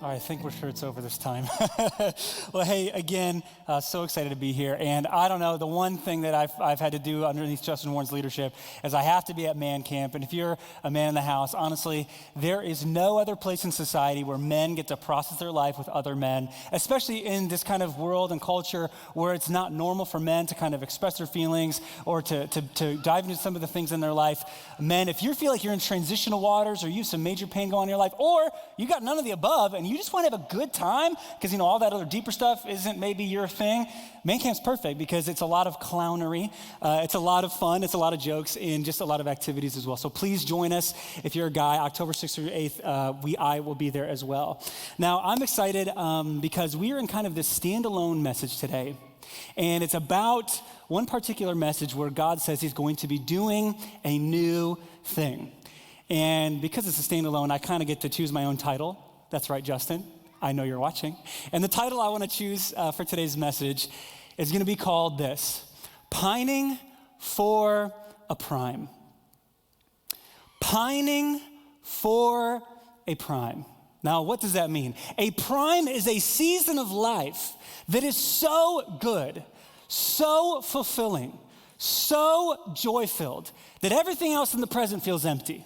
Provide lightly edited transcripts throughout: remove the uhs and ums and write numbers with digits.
All right, I think we're sure it's over this time. Well, hey, again, so excited to be here. And I don't know, the one thing that I've had to do underneath Justin Warren's leadership is I have to be at man camp. And if you're a man in the house, honestly, there is no other place in society where men get to process their life with other men, especially in this kind of world and culture where it's not normal for men to kind of express their feelings or to dive into some of the things in their life. Men, if you feel like you're in transitional waters or you have some major pain going on in your life, or you got none of the above and you just want to have a good time because, you know, all that other deeper stuff isn't maybe your thing, Man Camp's perfect because it's a lot of clownery, it's a lot of fun, it's a lot of jokes, and just a lot of activities as well. So please join us if you're a guy. October 6th through 8th, I will be there as well. Now, I'm excited because we are in kind of this standalone message today, and it's about one particular message where God says he's going to be doing a new thing. And because it's a standalone, I kind of get to choose my own title. That's right, Justin. I know you're watching. And the title I want to choose for today's message is going to be called this: Pining for a Prime. Pining for a prime. Now, what does that mean? A prime is a season of life that is so good, so fulfilling, so joy-filled, that everything else in the present feels empty.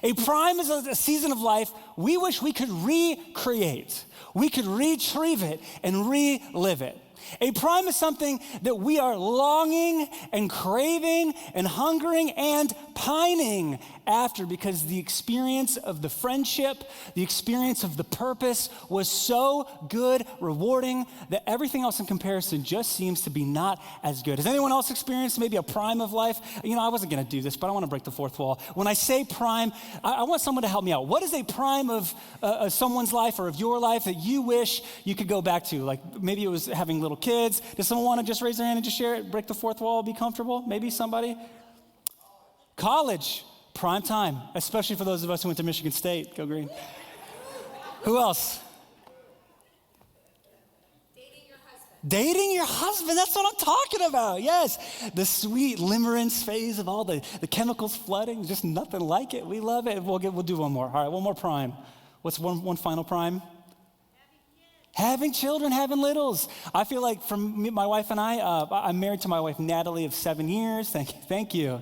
A prime is a season of life we wish we could recreate. We could retrieve it and relive it. A prime is something that we are longing and craving and hungering and pining after because the experience of the friendship, the experience of the purpose was so good, rewarding, that everything else in comparison just seems to be not as good. Has anyone else experienced maybe a prime of life? You know, I wasn't going to do this, but I want to break the fourth wall. When I say prime, I want someone to help me out. What is a prime of someone's life or of your life that you wish you could go back to? Like maybe it was having little kids. Does someone want to just raise their hand and just share it, break the fourth wall, be comfortable? Maybe somebody? College, prime time, especially for those of us who went to Michigan State. Go Green. Who else? Dating your husband, that's what I'm talking about, yes. The sweet limerence phase of all the chemicals flooding, just nothing like it. We love it. We'll do one more. All right, one more prime. What's one final prime? Having children, having littles. I feel like from my wife and I'm married to my wife, Natalie, of 7 years. Thank you.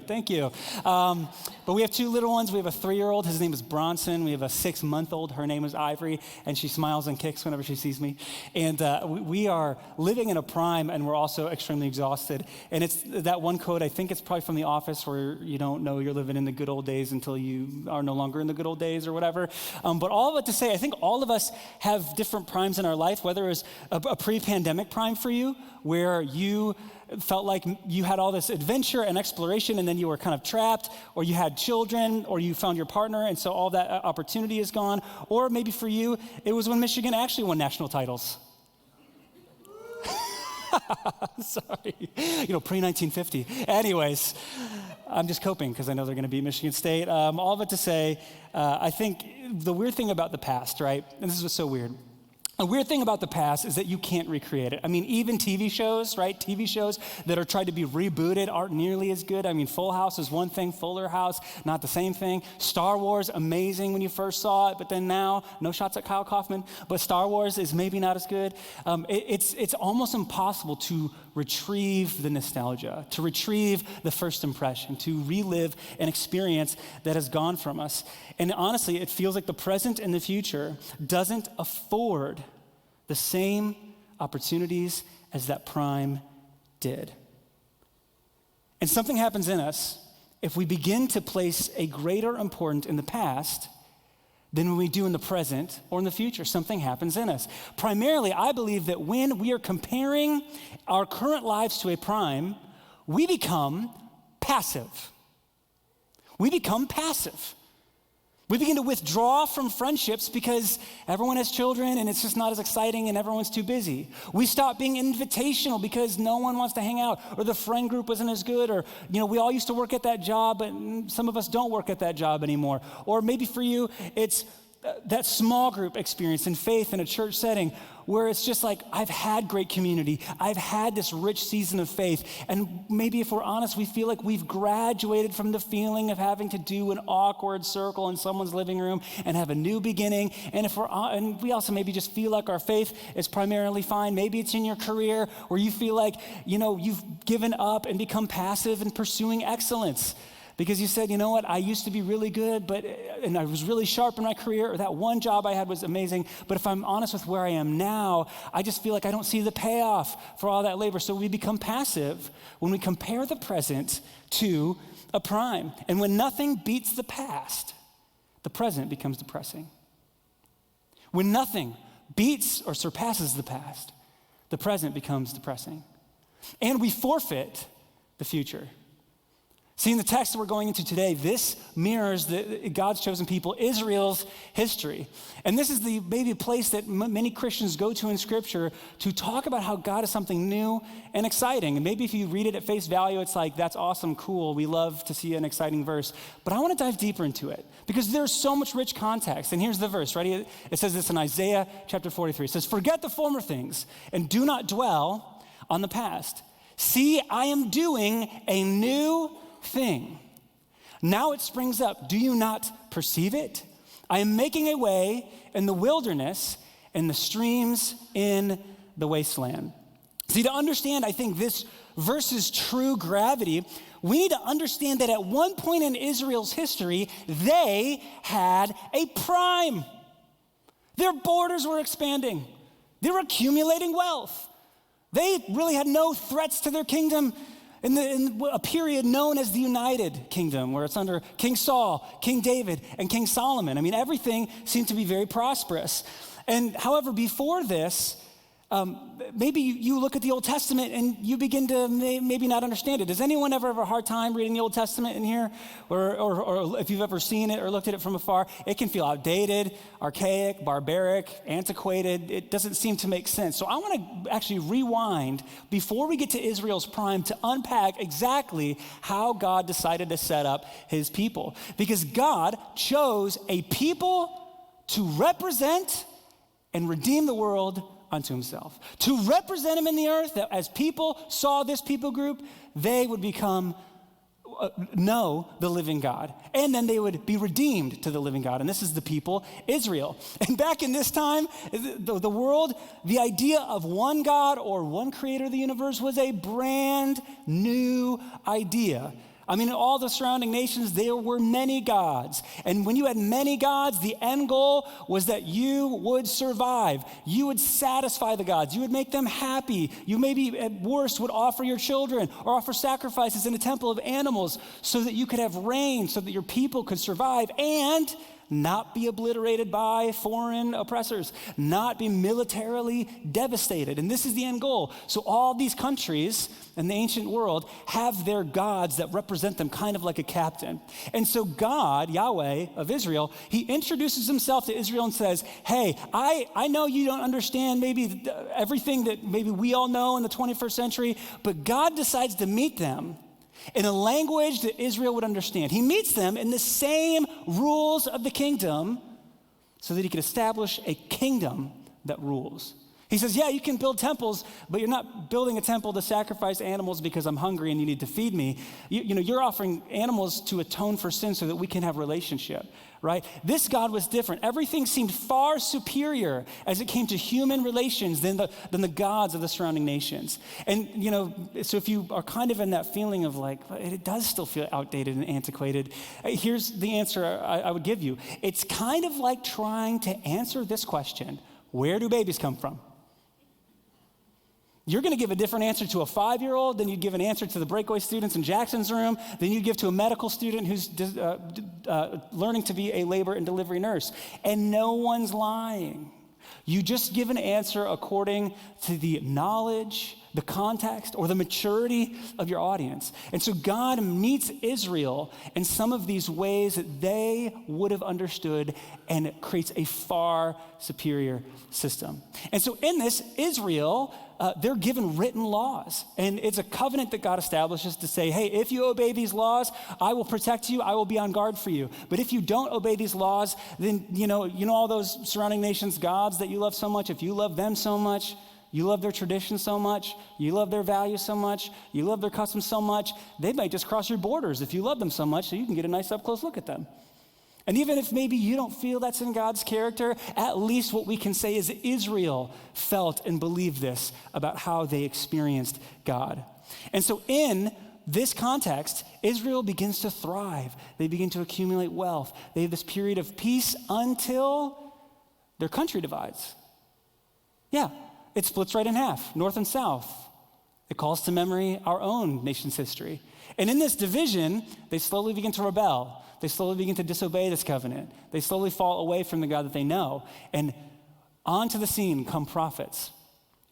But we have two little ones. We have a 3-year-old. His name is Bronson. We have a 6-month-old. Her name is Ivory, and she smiles and kicks whenever she sees me. And we are living in a prime, and we're also extremely exhausted. And it's that one quote, I think it's probably from The Office, where you don't know you're living in the good old days until you are no longer in the good old days or whatever. But all of it to say, I think all of us have different primes in our life, whether it was a pre-pandemic prime for you, where you felt like you had all this adventure and exploration and then you were kind of trapped, or you had children, or you found your partner and so all that opportunity is gone. Or maybe for you, it was when Michigan actually won national titles. Sorry, pre-1950. Anyways, I'm just coping because I know they're going to beat Michigan State. All of it to say, I think the weird thing about the past, right, and this is what's so weird, a weird thing about the past is that you can't recreate it. I mean, even TV shows, right? TV shows that are tried to be rebooted aren't nearly as good. I mean, Full House is one thing, Fuller House, not the same thing. Star Wars, amazing when you first saw it, but then now, no shots at Kyle Kaufman, but Star Wars is maybe not as good. It's almost impossible to retrieve the nostalgia, to retrieve the first impression, to relive an experience that has gone from us. And honestly, it feels like the present and the future doesn't afford the same opportunities as that prime did. And something happens in us if we begin to place a greater importance in the past than when we do in the present or in the future. Something happens in us. Primarily, I believe that when we are comparing our current lives to a prime, we become passive. We become passive. We begin to withdraw from friendships because everyone has children and it's just not as exciting and everyone's too busy. We stop being invitational because no one wants to hang out, or the friend group isn't as good, or we all used to work at that job, but some of us don't work at that job anymore. Or maybe for you, it's that small group experience in faith in a church setting where it's just like, I've had great community. I've had this rich season of faith. And maybe if we're honest, we feel like we've graduated from the feeling of having to do an awkward circle in someone's living room and have a new beginning. And and we also maybe just feel like our faith is primarily fine. Maybe it's in your career where you feel like, you've given up and become passive in pursuing excellence. Because you said, you know what, I used to be really good, and I was really sharp in my career, or that one job I had was amazing, but if I'm honest with where I am now, I just feel like I don't see the payoff for all that labor. So we become passive when we compare the present to a prime. And when nothing beats the past, the present becomes depressing. When nothing beats or surpasses the past, the present becomes depressing. And we forfeit the future. See, in the text that we're going into today, this mirrors God's chosen people, Israel's history. And this is maybe a place that many Christians go to in Scripture to talk about how God is something new and exciting. And maybe if you read it at face value, it's like, that's awesome, cool. We love to see an exciting verse. But I want to dive deeper into it because there's so much rich context. And here's the verse, ready? It says this in Isaiah chapter 43. It says, "Forget the former things and do not dwell on the past. See, I am doing a new thing. Now it springs up. Do you not perceive it? I am making a way in the wilderness and the streams in the wasteland." See, to understand, I think, this verse's true gravity, we need to understand that at one point in Israel's history, they had a prime. Their borders were expanding. They were accumulating wealth. They really had no threats to their kingdom in a period known as the United Kingdom, where it's under King Saul, King David, and King Solomon. I mean, everything seemed to be very prosperous. And however, before this, maybe you look at the Old Testament and you begin to maybe not understand it. Does anyone ever have a hard time reading the Old Testament in here? Or if you've ever seen it or looked at it from afar, it can feel outdated, archaic, barbaric, antiquated. It doesn't seem to make sense. So I want to actually rewind before we get to Israel's prime to unpack exactly how God decided to set up his people. Because God chose a people to represent and redeem the world unto himself. To represent him in the earth, that as people saw this people group, they would know the living God. And then they would be redeemed to the living God. And this is the people, Israel. And back in this time, the world, the idea of one God or one creator of the universe was a brand new idea. I mean, in all the surrounding nations, there were many gods. And when you had many gods, the end goal was that you would survive. You would satisfy the gods. You would make them happy. You maybe, at worst, would offer your children or offer sacrifices in a temple of animals so that you could have rain, so that your people could survive and not be obliterated by foreign oppressors, not be militarily devastated. And this is the end goal. So all these countries in the ancient world have their gods that represent them kind of like a captain. And so God, Yahweh of Israel, he introduces himself to Israel and says, hey, I know you don't understand maybe everything that maybe we all know in the 21st century, but God decides to meet them in a language that Israel would understand. He meets them in the same rules of the kingdom so that he could establish a kingdom that rules. He says, yeah, you can build temples, but you're not building a temple to sacrifice animals because I'm hungry and you need to feed me. You're offering animals to atone for sin so that we can have relationship, right? This God was different. Everything seemed far superior as it came to human relations than the gods of the surrounding nations. And, so if you are kind of in that feeling of like, it does still feel outdated and antiquated, here's the answer I would give you. It's kind of like trying to answer this question: where do babies come from? You're going to give a different answer to a 5-year-old than you'd give an answer to the breakaway students in Jackson's room, than you'd give to a medical student who's learning to be a labor and delivery nurse. And no one's lying. You just give an answer according to the knowledge the context, or the maturity of your audience. And so God meets Israel in some of these ways that they would have understood, and it creates a far superior system. And so in this, Israel, they're given written laws. And it's a covenant that God establishes to say, hey, if you obey these laws, I will protect you, I will be on guard for you. But if you don't obey these laws, then you know all those surrounding nations, gods that you love so much, if you love them so much, you love their traditions so much, you love their values so much, you love their customs so much, they might just cross your borders if you love them so much so you can get a nice up-close look at them. And even if maybe you don't feel that's in God's character, at least what we can say is Israel felt and believed this about how they experienced God. And so in this context, Israel begins to thrive. They begin to accumulate wealth. They have this period of peace until their country divides. Yeah. It splits right in half, north and south. It calls to memory our own nation's history. And in this division, they slowly begin to rebel. They slowly begin to disobey this covenant. They slowly fall away from the God that they know. And onto the scene come prophets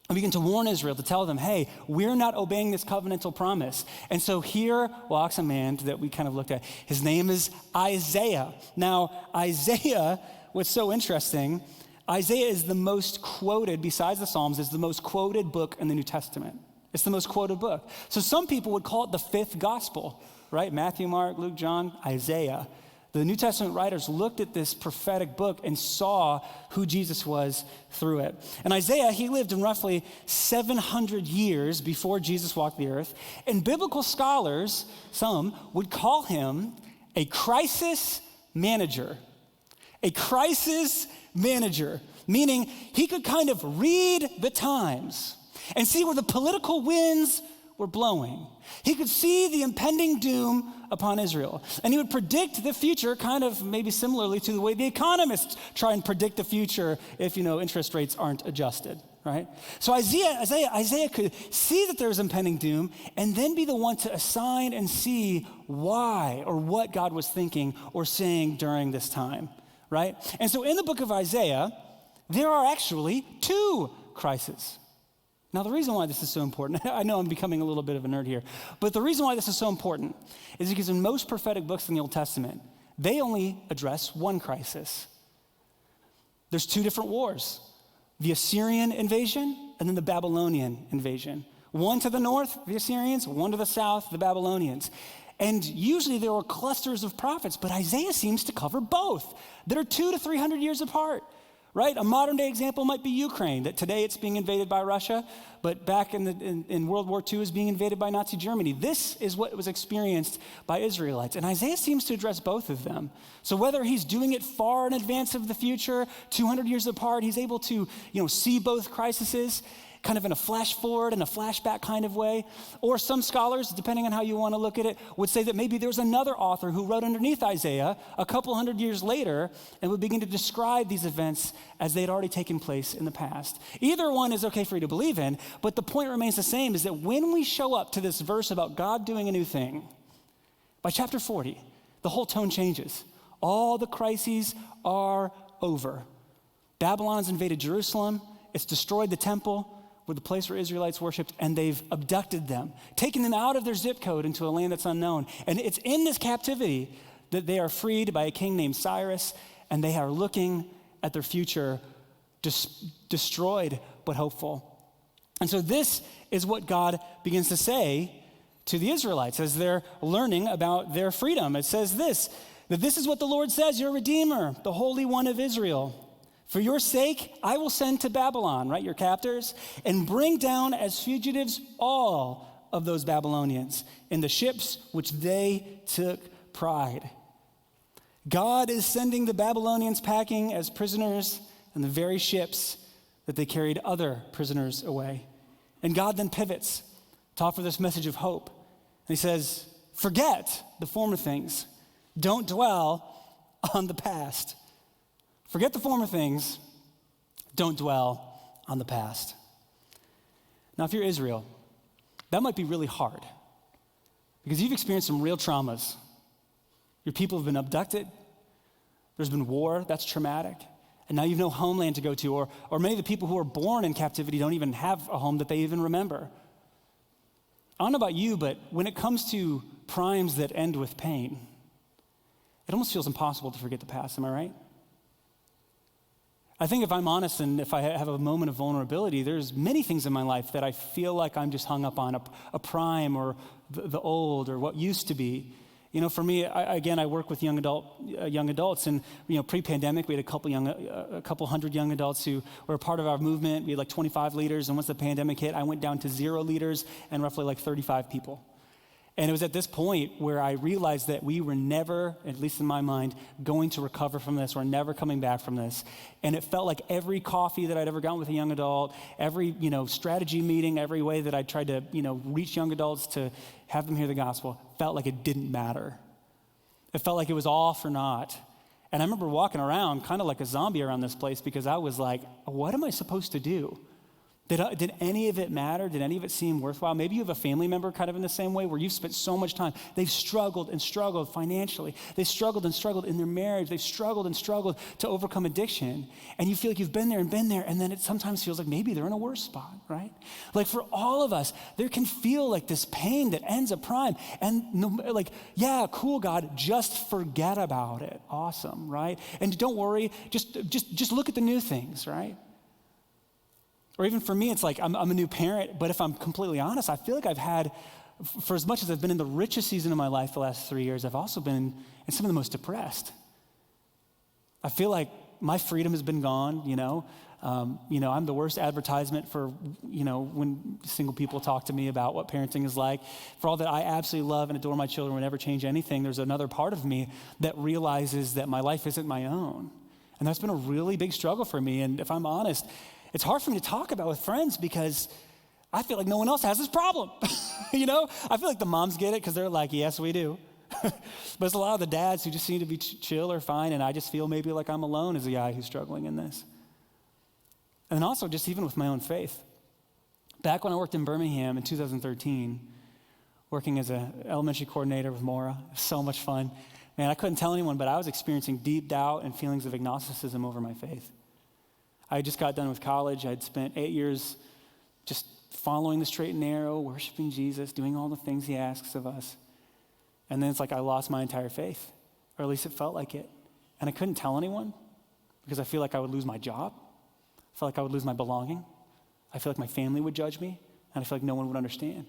and begin to warn Israel, to tell them, hey, we're not obeying this covenantal promise. And so here walks a man that we kind of looked at. His name is Isaiah. Now, Isaiah, what's so interesting, Isaiah is the most quoted, besides the Psalms, is the most quoted book in the New Testament. It's the most quoted book. So some people would call it the fifth gospel, right? Matthew, Mark, Luke, John, Isaiah. The New Testament writers looked at this prophetic book and saw who Jesus was through it. And Isaiah, he lived in roughly 700 years before Jesus walked the earth. And biblical scholars, some, would call him a crisis manager. A crisis manager, meaning he could kind of read the times and see where the political winds were blowing. He could see the impending doom upon Israel. And he would predict the future kind of maybe similarly to the way the economists try and predict the future if, interest rates aren't adjusted, right? So Isaiah could see that there was impending doom and then be the one to assign and see why or what God was thinking or saying during this time. Right? And so in the book of Isaiah, there are actually two crises. Now, the reason why this is so important, I know I'm becoming a little bit of a nerd here, but the reason why this is so important is because in most prophetic books in the Old Testament, they only address one crisis. There's two different wars, the Assyrian invasion and then the Babylonian invasion. One to the north, the Assyrians, one to the south, the Babylonians. And usually there were clusters of prophets, but Isaiah seems to cover both that are 200 to 300 years apart, right? A modern day example might be Ukraine, that today it's being invaded by Russia, but back in World War II is being invaded by Nazi Germany. This is what was experienced by Israelites. And Isaiah seems to address both of them. So whether he's doing it far in advance of the future, 200 years apart, he's able to, see both crises, kind of in a flash forward and a flashback kind of way. Or some scholars, depending on how you want to look at it, would say that maybe there's another author who wrote underneath Isaiah a couple hundred years later and would begin to describe these events as they had already taken place in the past. Either one is okay for you to believe in, but the point remains the same, is that when we show up to this verse about God doing a new thing, by chapter 40, the whole tone changes. All the crises are over. Babylon's invaded Jerusalem. It's destroyed the temple, were the place where Israelites worshiped, and they've abducted them, taken them out of their zip code into a land that's unknown. And it's in this captivity that they are freed by a king named Cyrus, and they are looking at their future destroyed but hopeful. And so this is what God begins to say to the Israelites as they're learning about their freedom. It says this, that this is what the Lord says, your Redeemer, the Holy One of Israel. For your sake, I will send to Babylon, right, your captors, and bring down as fugitives all of those Babylonians in the ships which they took pride. God is sending the Babylonians packing as prisoners in the very ships that they carried other prisoners away. And God then pivots to offer this message of hope. And he says, forget the former things. Don't dwell on the past. Forget the former things. Don't dwell on the past. Now, if you're Israel, that might be really hard because you've experienced some real traumas. Your people have been abducted. There's been war. That's traumatic. And now you've no homeland to go to, or many of the people who are born in captivity don't even have a home that they even remember, I don't know about you, but when it comes to primes that end with pain, it almost feels impossible to forget the past, am I right? I think if I'm honest and if I have a moment of vulnerability, there's many things in my life that I feel like I'm just hung up on, a prime or the old or what used to be. You know, for me, I work with young adults, and pre-pandemic, we had a couple hundred young adults who were a part of our movement. We had like 25 leaders, and once the pandemic hit, I went down to 0 leaders and roughly like 35 people. And it was at this point where I realized that we were never, at least in my mind, going to recover from this. We're never coming back from this. And it felt like every coffee that I'd ever gotten with a young adult, every strategy meeting, every way that I tried to reach young adults to have them hear the gospel, felt like it didn't matter. It felt like it was all for naught. And I remember walking around kind of like a zombie around this place because I was like, what am I supposed to do? Did any of it matter? Did any of it seem worthwhile? Maybe you have a family member kind of in the same way where you've spent so much time. They've struggled and struggled financially. They've struggled and struggled in their marriage. They've struggled and struggled to overcome addiction. And you feel like you've been there, and then it sometimes feels like maybe they're in a worse spot, right? Like for all of us, there can feel like this pain that ends a prime. And yeah, cool, God, just forget about it. Awesome, right? And don't worry, just look at the new things, right? Or even for me, it's like I'm a new parent, but if I'm completely honest, I feel like I've had, for as much as I've been in the richest season of my life the last 3 years, I've also been in some of the most depressed. I feel like my freedom has been gone, I'm the worst advertisement for, when single people talk to me about what parenting is like. For all that I absolutely love and adore my children, would never change anything, there's another part of me that realizes that my life isn't my own. And that's been a really big struggle for me. And if I'm honest, it's hard for me to talk about with friends because I feel like no one else has this problem. I feel like the moms get it because they're like, yes, we do. But it's a lot of the dads who just seem to be chill or fine, and I just feel maybe like I'm alone as a guy who's struggling in this. And then also just even with my own faith. Back when I worked in Birmingham in 2013, working as an elementary coordinator with Maura, so much fun. Man, I couldn't tell anyone, but I was experiencing deep doubt and feelings of agnosticism over my faith. I just got done with college. I'd spent 8 years just following the straight and narrow, worshiping Jesus, doing all the things he asks of us. And then it's like I lost my entire faith, or at least it felt like it. And I couldn't tell anyone because I feel like I would lose my job. I feel like I would lose my belonging. I feel like my family would judge me, and I feel like no one would understand.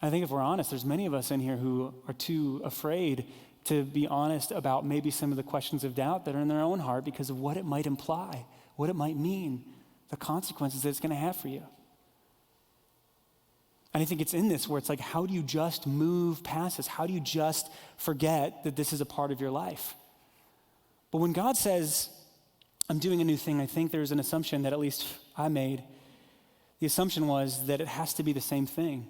I think if we're honest, there's many of us in here who are too afraid to be honest about maybe some of the questions of doubt that are in their own heart because of what it might imply, what it might mean, the consequences that it's going to have for you. And I think it's in this where it's like, how do you just move past this? How do you just forget that this is a part of your life? But when God says, I'm doing a new thing, I think there's an assumption that at least I made. The assumption was that it has to be the same thing.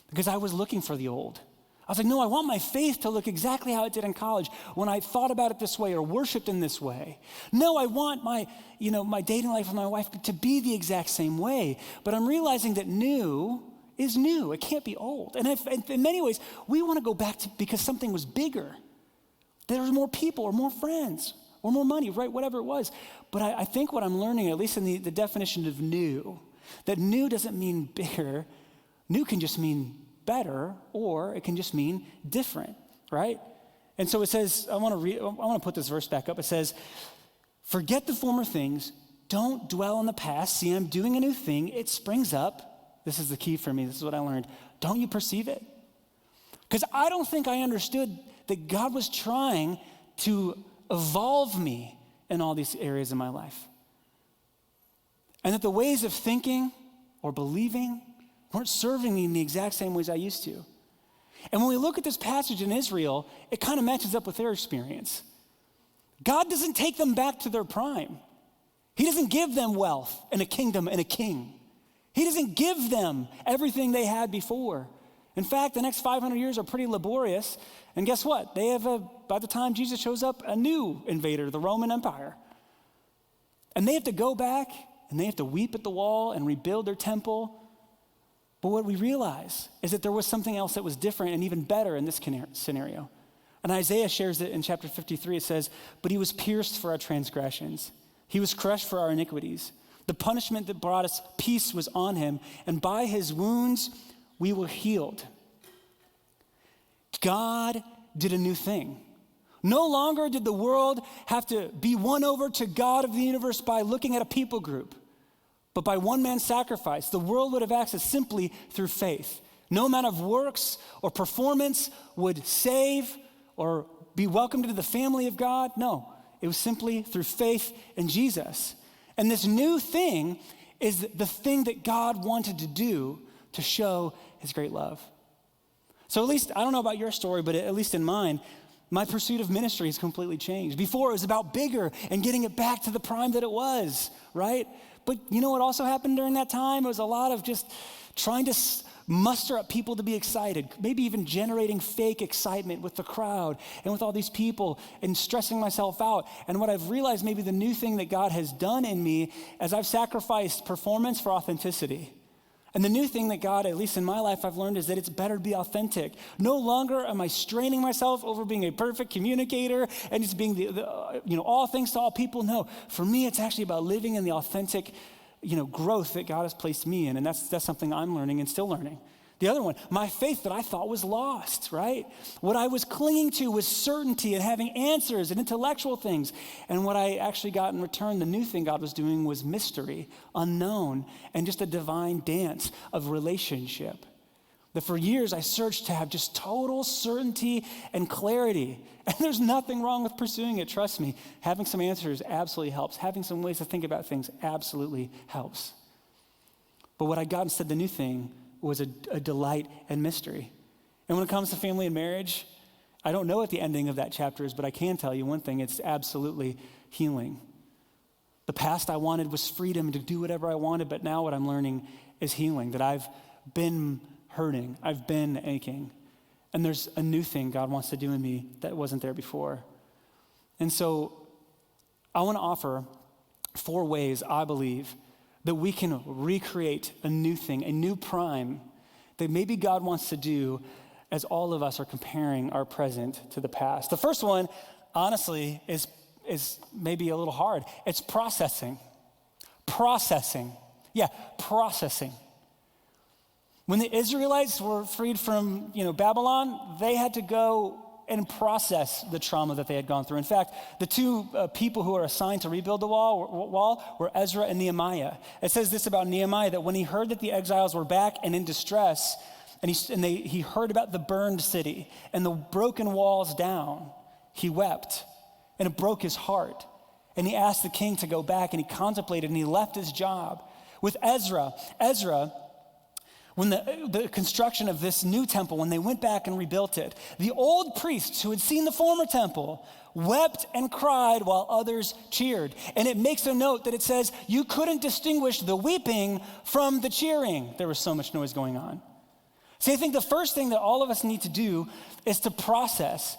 Because I was looking for the old. I was like, no, I want my faith to look exactly how it did in college when I thought about it this way or worshiped in this way. No, I want my dating life with my wife to be the exact same way. But I'm realizing that new is new. It can't be old. And in many ways, we want to go back to because something was bigger. There was more people or more friends or more money, right? Whatever it was. But I think what I'm learning, at least in the definition of new, that new doesn't mean bigger. New can just mean better, or it can just mean different, right? And so it says, I want to put this verse back up. It says, forget the former things, don't dwell on the past. See, I'm doing a new thing. It springs up. This is the key for me. This is what I learned. Don't you perceive it? Because I don't think I understood that God was trying to evolve me in all these areas of my life. And that the ways of thinking or believing weren't serving me in the exact same ways I used to. And when we look at this passage in Israel, it kind of matches up with their experience. God doesn't take them back to their prime. He doesn't give them wealth and a kingdom and a king. He doesn't give them everything they had before. In fact, the next 500 years are pretty laborious. And guess what? They have, by the time Jesus shows up, a new invader, the Roman Empire. And they have to go back and they have to weep at the wall and rebuild their temple. But what we realize is that there was something else that was different and even better in this scenario. And Isaiah shares it in chapter 53. It says, but he was pierced for our transgressions. He was crushed for our iniquities. The punishment that brought us peace was on him, and by his wounds we were healed. God did a new thing. No longer did the world have to be won over to God of the universe by looking at a people group, but by one man's sacrifice. The world would have access simply through faith. No amount of works or performance would save or be welcomed into the family of God. No, it was simply through faith in Jesus. And this new thing is the thing that God wanted to do to show his great love. So at least, I don't know about your story, but at least in mine, my pursuit of ministry has completely changed. Before, it was about bigger and getting it back to the prime that it was, right? But you know what also happened during that time? It was a lot of just trying to muster up people to be excited, maybe even generating fake excitement with the crowd and with all these people and stressing myself out. And what I've realized, maybe the new thing that God has done in me, as I've sacrificed performance for authenticity. And the new thing that God, at least in my life, I've learned is that it's better to be authentic. No longer am I straining myself over being a perfect communicator and just being all things to all people. No, for me, it's actually about living in the authentic, growth that God has placed me in. And that's something I'm learning and still learning. The other one, my faith that I thought was lost, right? What I was clinging to was certainty and having answers and intellectual things. And what I actually got in return, the new thing God was doing was mystery, unknown, and just a divine dance of relationship. That for years I searched to have just total certainty and clarity. And there's nothing wrong with pursuing it, trust me. Having some answers absolutely helps. Having some ways to think about things absolutely helps. But what I got instead, the new thing, was a delight and mystery. And when it comes to family and marriage, I don't know what the ending of that chapter is, but I can tell you one thing, it's absolutely healing. The past I wanted was freedom to do whatever I wanted, but now what I'm learning is healing, that I've been hurting, I've been aching, and there's a new thing God wants to do in me that wasn't there before. And so I want to offer 4 ways I believe that we can recreate a new thing, a new prime that maybe God wants to do as all of us are comparing our present to the past. The first one, honestly, is maybe a little hard. It's processing. Processing. When the Israelites were freed from, Babylon, they had to go and process the trauma that they had gone through. In fact, the 2 people who are assigned to rebuild the wall were Ezra and Nehemiah. It says this about Nehemiah, that when he heard that the exiles were back and in distress, and he heard about the burned city and the broken walls down, he wept, and it broke his heart. And he asked the king to go back, and he contemplated, and he left his job. With Ezra, when the construction of this new temple, when they went back and rebuilt it, the old priests who had seen the former temple wept and cried while others cheered. And it makes a note that it says, you couldn't distinguish the weeping from the cheering. There was so much noise going on. See, I think the first thing that all of us need to do is to process.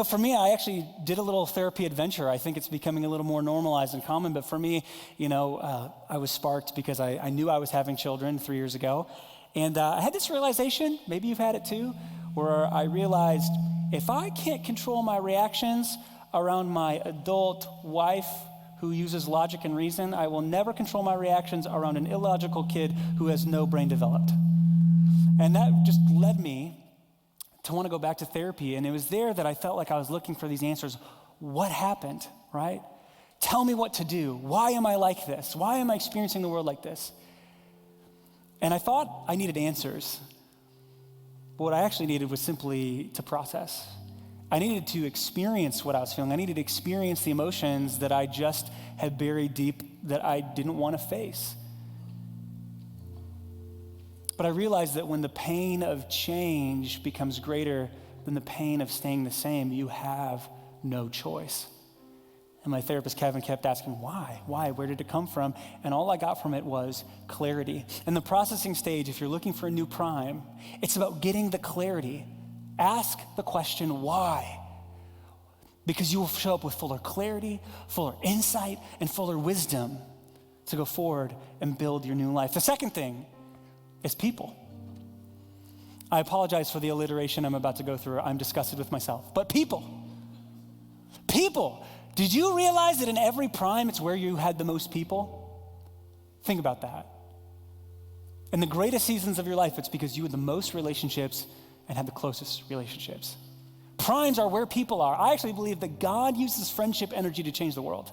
For me, I actually did a little therapy adventure. I think it's becoming a little more normalized and common. But for me, I was sparked because I knew I was having children 3 years ago. And I had this realization, maybe you've had it too, where I realized if I can't control my reactions around my adult wife who uses logic and reason, I will never control my reactions around an illogical kid who has no brain developed. And that just led me to want to go back to therapy. And it was there that I felt like I was looking for these answers. What happened, right? Tell me what to do. Why am I like this? Why am I experiencing the world like this? And I thought I needed answers. But what I actually needed was simply to process. I needed to experience what I was feeling. I needed to experience the emotions that I just had buried deep that I didn't want to face. But I realized that when the pain of change becomes greater than the pain of staying the same, you have no choice. And my therapist, Kevin, kept asking, why? Why? Where did it come from? And all I got from it was clarity. In the processing stage, if you're looking for a new prime, it's about getting the clarity. Ask the question, why? Because you will show up with fuller clarity, fuller insight, and fuller wisdom to go forward and build your new life. The second thing is people. I apologize for the alliteration I'm about to go through. I'm disgusted with myself. But people. Did you realize that in every prime, it's where you had the most people? Think about that. In the greatest seasons of your life, it's because you had the most relationships and had the closest relationships. Primes are where people are. I actually believe that God uses friendship energy to change the world.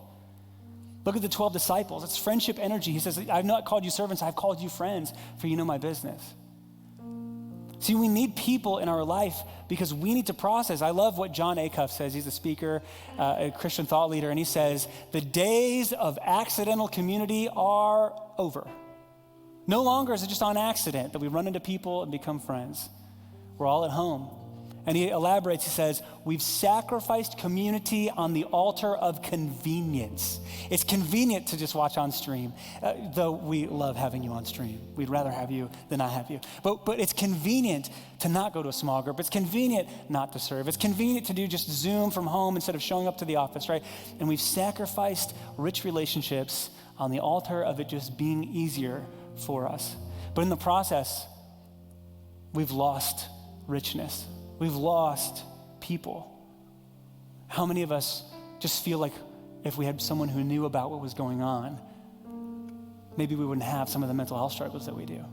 Look at the 12 disciples. It's friendship energy. He says, I've not called you servants, I've called you friends, for you know my business. See, we need people in our life because we need to process. I love what John Acuff says. He's a speaker, a Christian thought leader, and he says, the days of accidental community are over. No longer is it just on accident that we run into people and become friends. We're all at home. And he elaborates, he says, we've sacrificed community on the altar of convenience. It's convenient to just watch on stream, though we love having you on stream. We'd rather have you than not have you. But it's convenient to not go to a small group. It's convenient not to serve. It's convenient to do just Zoom from home instead of showing up to the office, right? And we've sacrificed rich relationships on the altar of it just being easier for us. But in the process, we've lost richness. We've lost people. How many of us just feel like if we had someone who knew about what was going on, maybe we wouldn't have some of the mental health struggles that we do?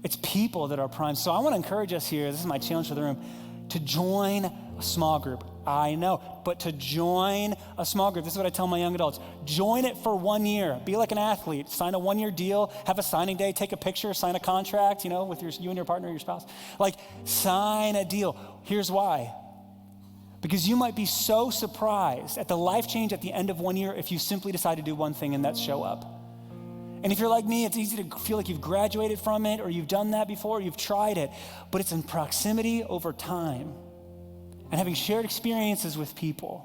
It's people that are primed. So I want to encourage us here, this is my challenge for the room, to join a small group. I know, but to join a small group, this is what I tell my young adults, join it for 1 year. Be like an athlete, sign a 1-year deal, have a signing day, take a picture, sign a contract, with you and your partner, your spouse. Like, sign a deal. Here's why. Because you might be so surprised at the life change at the end of 1 year if you simply decide to do one thing and that's show up. And if you're like me, it's easy to feel like you've graduated from it or you've done that before, you've tried it, but it's in proximity over time. And having shared experiences with people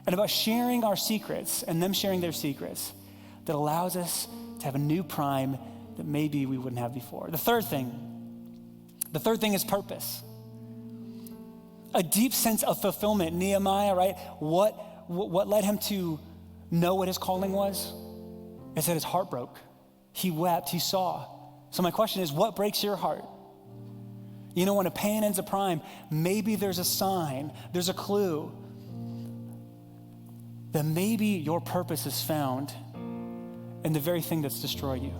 and about sharing our secrets and them sharing their secrets that allows us to have a new prime that maybe we wouldn't have before. The third thing is purpose. A deep sense of fulfillment. Nehemiah, right? What led him to know what his calling was? It said his heart broke. He wept, he saw. So my question is, what breaks your heart? When a pan ends a prime, maybe there's a sign, there's a clue that maybe your purpose is found in the very thing that's destroyed you.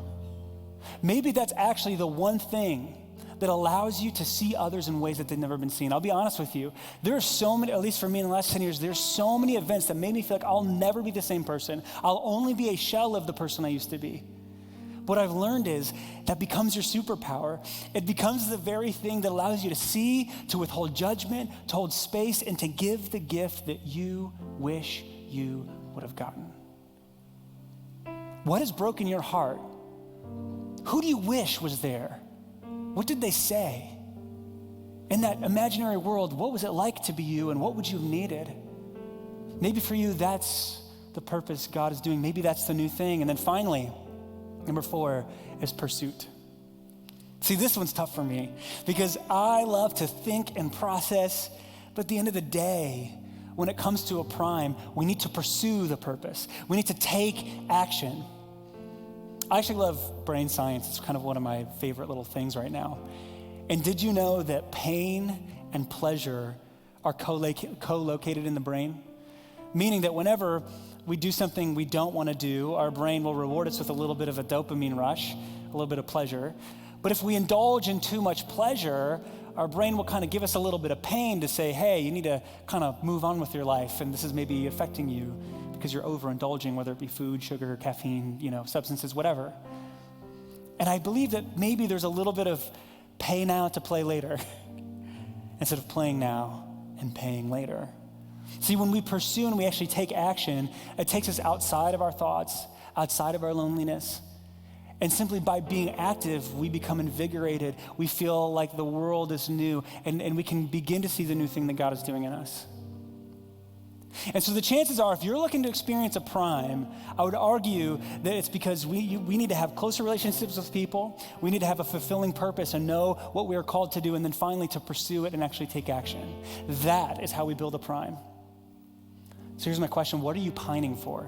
Maybe that's actually the one thing that allows you to see others in ways that they've never been seen. I'll be honest with you. There are so many, at least for me in the last 10 years, there's so many events that made me feel like I'll never be the same person. I'll only be a shell of the person I used to be. What I've learned is that becomes your superpower. It becomes the very thing that allows you to see, to withhold judgment, to hold space, and to give the gift that you wish you would have gotten. What has broken your heart? Who do you wish was there? What did they say? In that imaginary world, what was it like to be you, and what would you have needed? Maybe for you, that's the purpose God is doing. Maybe that's the new thing. And then finally, number 4 is pursuit. See, this one's tough for me because I love to think and process, but at the end of the day, when it comes to a prime, we need to pursue the purpose. We need to take action. I actually love brain science. It's kind of one of my favorite little things right now. And did you know that pain and pleasure are co-located in the brain? Meaning that whenever we do something we don't want to do, our brain will reward us with a little bit of a dopamine rush, a little bit of pleasure. But if we indulge in too much pleasure, our brain will kind of give us a little bit of pain to say, hey, you need to kind of move on with your life, and this is maybe affecting you because you're overindulging, whether it be food, sugar, caffeine, substances, whatever. And I believe that maybe there's a little bit of pay now to play later instead of playing now and paying later. See, when we pursue and we actually take action, it takes us outside of our thoughts, outside of our loneliness. And simply by being active, we become invigorated. We feel like the world is new, and we can begin to see the new thing that God is doing in us. And so the chances are, if you're looking to experience a prime, I would argue that it's because we need to have closer relationships with people. We need to have a fulfilling purpose and know what we are called to do, and then finally to pursue it and actually take action. That is how we build a prime. So here's my question. What are you pining for?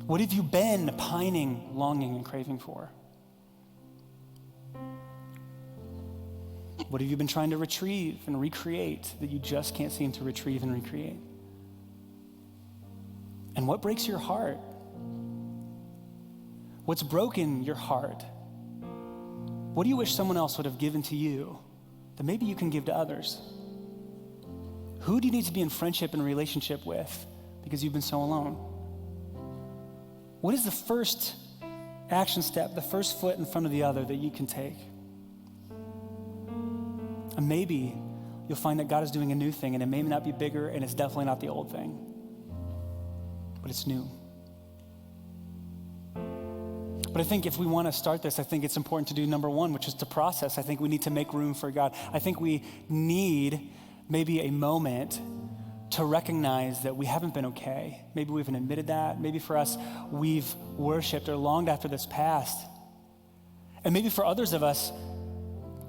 What have you been pining, longing, and craving for? What have you been trying to retrieve and recreate that you just can't seem to retrieve and recreate? And what breaks your heart? What's broken your heart? What do you wish someone else would have given to you that maybe you can give to others? Who do you need to be in friendship and relationship with because you've been so alone? What is the first action step, the first foot in front of the other that you can take? And maybe you'll find that God is doing a new thing, and it may not be bigger, and it's definitely not the old thing, but it's new. But I think if we want to start this, I think it's important to do number one, which is to process. I think we need to make room for God. I think we need maybe a moment to recognize that we haven't been okay. Maybe we haven't admitted that. Maybe for us, we've worshiped or longed after this past. And maybe for others of us,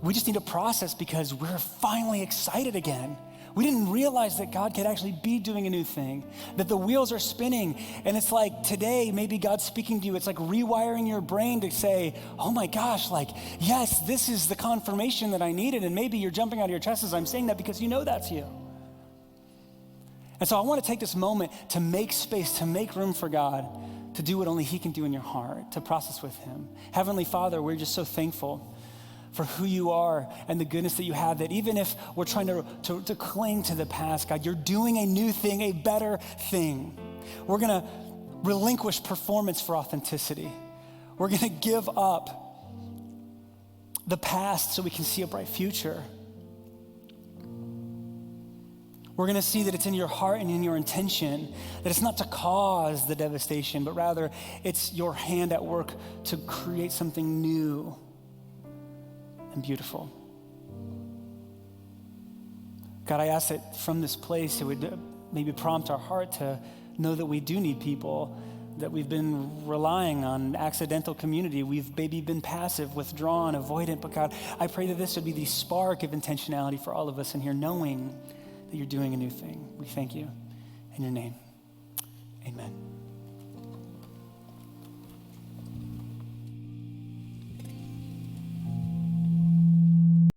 we just need to process because we're finally excited again. We didn't realize that God could actually be doing a new thing, that the wheels are spinning. And it's like today, maybe God's speaking to you. It's like rewiring your brain to say, oh my gosh, like, yes, this is the confirmation that I needed. And maybe you're jumping out of your chest as I'm saying that because you know that's you. And so I want to take this moment to make space, to make room for God, to do what only He can do in your heart, to process with Him. Heavenly Father, we're just so thankful for who you are and the goodness that you have, that even if we're trying to cling to the past, God, you're doing a new thing, a better thing. We're gonna relinquish performance for authenticity. We're gonna give up the past so we can see a bright future. We're gonna see that it's in your heart and in your intention, that it's not to cause the devastation, but rather it's your hand at work to create something new and beautiful. God, I ask that from this place, it would maybe prompt our heart to know that we do need people, that we've been relying on accidental community. We've maybe been passive, withdrawn, avoidant, but God, I pray that this would be the spark of intentionality for all of us in here, knowing that you're doing a new thing. We thank you in your name. Amen.